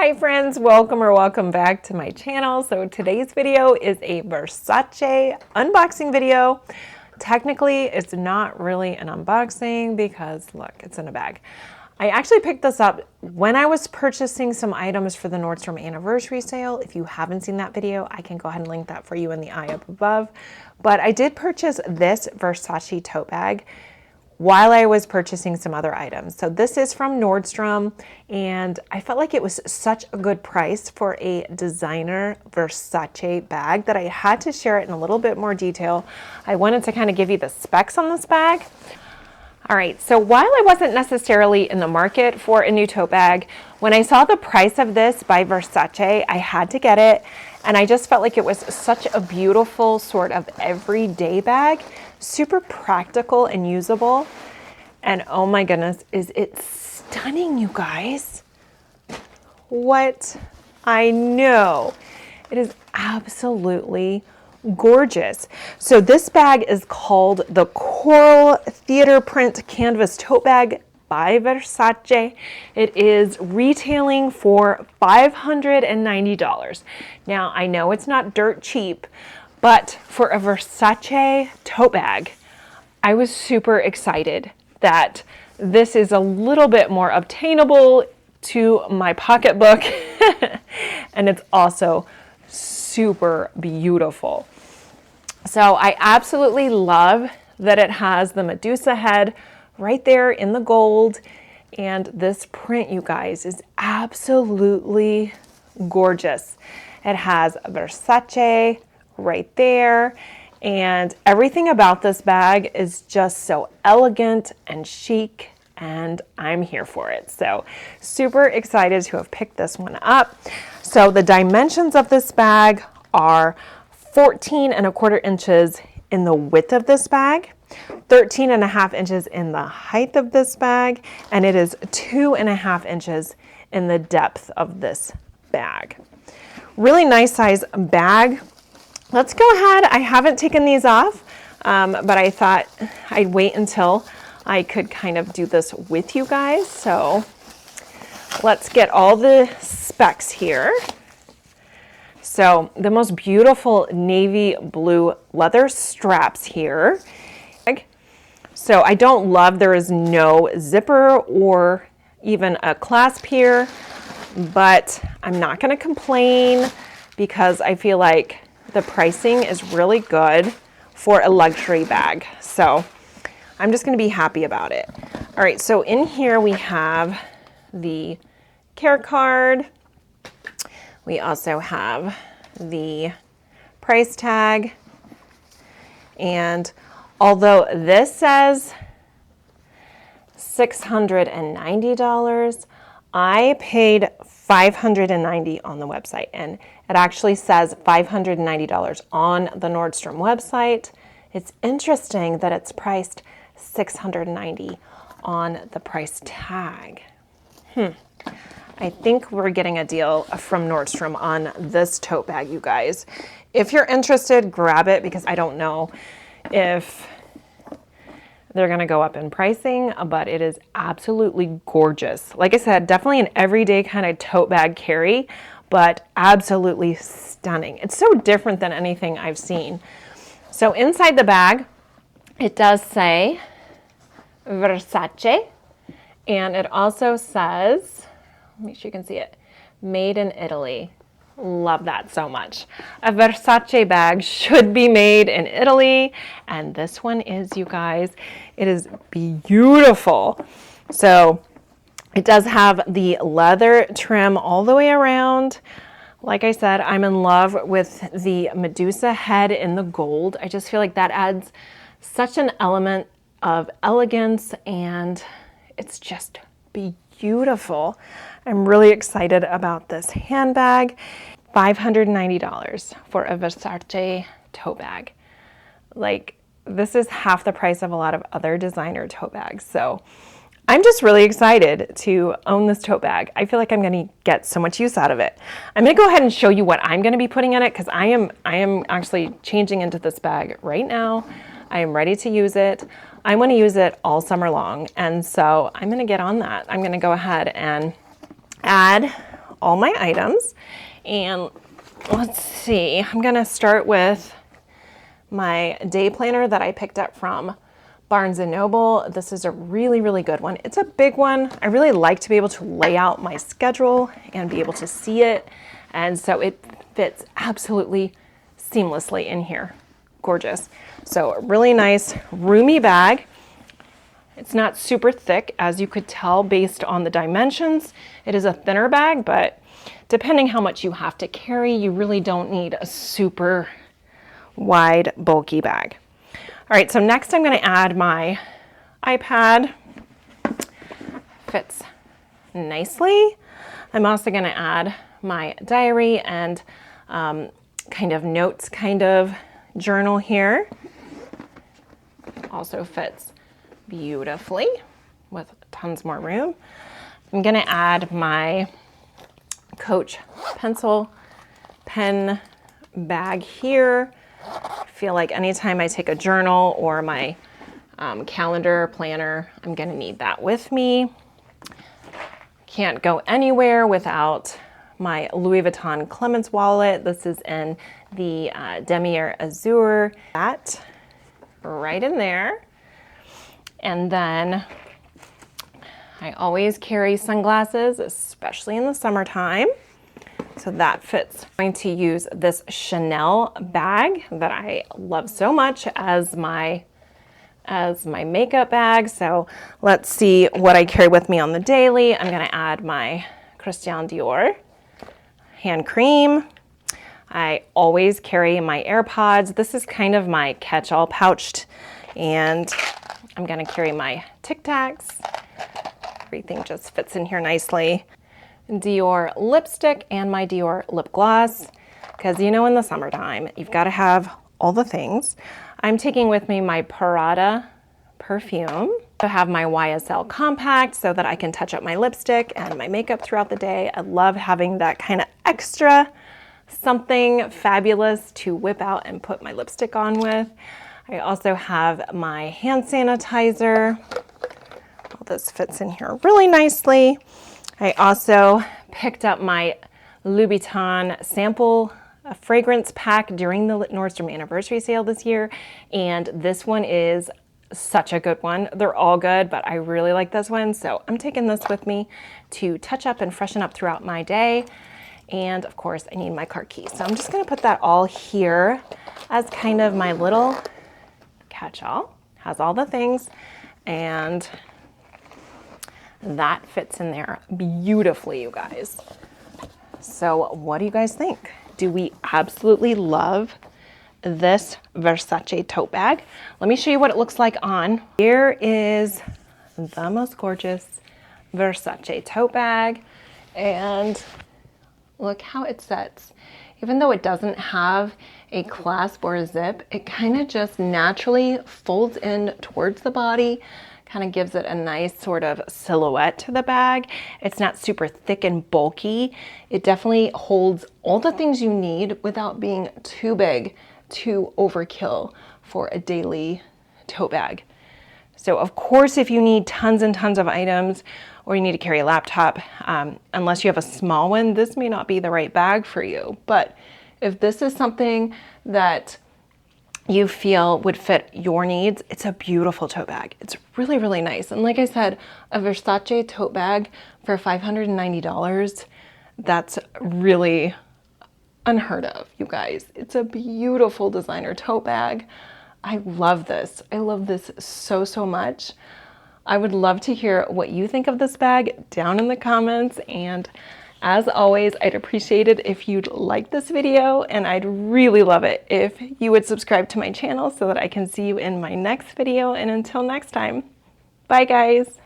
Hi friends, welcome back to my channel. So today's video is a Versace unboxing video. Technically, it's not really an unboxing because look, it's in a bag. I actually picked this up when I was purchasing some items for the Nordstrom anniversary sale. If you haven't seen that video, I can go ahead and link that for you in the eye up above. But I did purchase this Versace tote bag while I was purchasing some other items. So this is from Nordstrom, and I felt like it was such a good price for a designer Versace bag that I had to share it in a little bit more detail. I wanted to kind of give you the specs on this bag. All right, so while I wasn't necessarily in the market for a new tote bag, when I saw the price of this by Versace, I had to get it. And I just felt like it was such a beautiful sort of everyday bag, super practical and usable. And oh my goodness, is it stunning, you guys? What? I know. It is absolutely gorgeous. So this bag is called the Coral Theater Print Canvas Tote Bag by Versace. It is retailing for $590. Now, I know it's not dirt cheap, but for a Versace tote bag, I was super excited that this is a little bit more obtainable to my pocketbook, and it's also super beautiful. So I absolutely love that it has the Medusa head right there in the gold, and this print, you guys, is absolutely gorgeous. It has Versace right there, and everything about this bag is just so elegant and chic, and I'm here for it. So super excited to have picked this one up. So the dimensions of this bag are 14¼ inches in the width of this bag, 13½ inches in the height of this bag, and it is 2½ inches in the depth of this bag. Really nice size bag. Let's go ahead. I haven't taken these off, but I thought I'd wait until I could kind of do this with you guys. So let's get all the specs here. So the most beautiful navy blue leather straps here. So I don't love, there is no zipper or even a clasp here, but I'm not going to complain because I feel like the pricing is really good for a luxury bag. So I'm just going to be happy about it. All right, so in here we have the care card. We also have the price tag, and although this says $690, I paid $590 on the website, and it actually says $590 on the Nordstrom website. It's interesting that it's priced $690 on the price tag. I think we're getting a deal from Nordstrom on this tote bag, you guys. If you're interested, grab it, because I don't know if they're gonna go up in pricing, but it is absolutely gorgeous. Like I said, definitely an everyday kind of tote bag carry, but absolutely stunning. It's so different than anything I've seen. So inside the bag, it does say Versace, and it also says, make sure you can see it, made in Italy. Love that so much. A Versace bag should be made in Italy, and this one is, you guys, it is beautiful. So it does have the leather trim all the way around. Like I said, I'm in love with the Medusa head in the gold. I just feel like that adds such an element of elegance, and it's just beautiful. I'm really excited about this handbag. $590 for a Versace tote bag. Like, this is half the price of a lot of other designer tote bags. So I'm just really excited to own this tote bag. I feel like I'm going to get so much use out of it. I'm going to go ahead and show you what I'm going to be putting in it, because I am actually changing into this bag right now. I am ready to use it. I want to use it all summer long, and so I'm going to get on that. I'm going to go ahead and add all my items. And let's see, I'm gonna start with my day planner that I picked up from Barnes & Noble. This is a really, really good one. It's a big one. I really like to be able to lay out my schedule and be able to see it. And so it fits absolutely seamlessly in here. Gorgeous. So a really nice roomy bag. It's not super thick, as you could tell based on the dimensions. It is a thinner bag, but depending how much you have to carry, you really don't need a super wide, bulky bag. All right, so next I'm going to add my iPad. Fits nicely. I'm also going to add my diary and kind of notes kind of journal here. Also fits beautifully with tons more room. I'm going to add my Coach pencil pen bag here. I feel like anytime I take a journal or my calendar planner, I'm going to need that with me. Can't go anywhere without my Louis Vuitton Clemens wallet. This is in the Demier Azure. That right in there. And then I always carry sunglasses, especially in the summertime. So that fits. I'm going to use this Chanel bag that I love so much as my makeup bag. So let's see what I carry with me on the daily. I'm going to add my Christian Dior hand cream. I always carry my AirPods. This is kind of my catch-all pouched, and I'm going to carry my Tic Tacs. Everything just fits in here nicely. Dior lipstick and my Dior lip gloss, because you know in the summertime you've got to have all the things. I'm taking with me my Prada perfume. I have my YSL compact so that I can touch up my lipstick and my makeup throughout the day. I love having that kind of extra something fabulous to whip out and put my lipstick on with. I also have my hand sanitizer. All this fits in here really nicely. I also picked up my Louis Vuitton sample fragrance pack during the Nordstrom anniversary sale this year, and this one is such a good one. They're all good, but I really like this one, so I'm taking this with me to touch up and freshen up throughout my day. And of course, I need my car keys, so I'm just going to put that all here as kind of my little catch-all. Has all the things, and that fits in there beautifully, you guys. So what do you guys think? Do we absolutely love this Versace tote bag? Let me show you what it looks like on. Here is the most gorgeous Versace tote bag, and look how it sits. Even though it doesn't have a clasp or a zip, it kind of just naturally folds in towards the body, kind of gives it a nice sort of silhouette to the bag. It's not super thick and bulky. It definitely holds all the things you need without being too big, too overkill for a daily tote bag. So of course, if you need tons and tons of items, or you need to carry a laptop, unless you have a small one, this may not be the right bag for you. But if this is something that you feel would fit your needs, it's a beautiful tote bag. It's really, really nice. And like I said, a Versace tote bag for $590, that's really unheard of, you guys. It's a beautiful designer tote bag. I love this. I love this so, so much. I would love to hear what you think of this bag down in the comments. And as always, I'd appreciate it if you'd like this video, and I'd really love it if you would subscribe to my channel so that I can see you in my next video. And until next time, bye guys.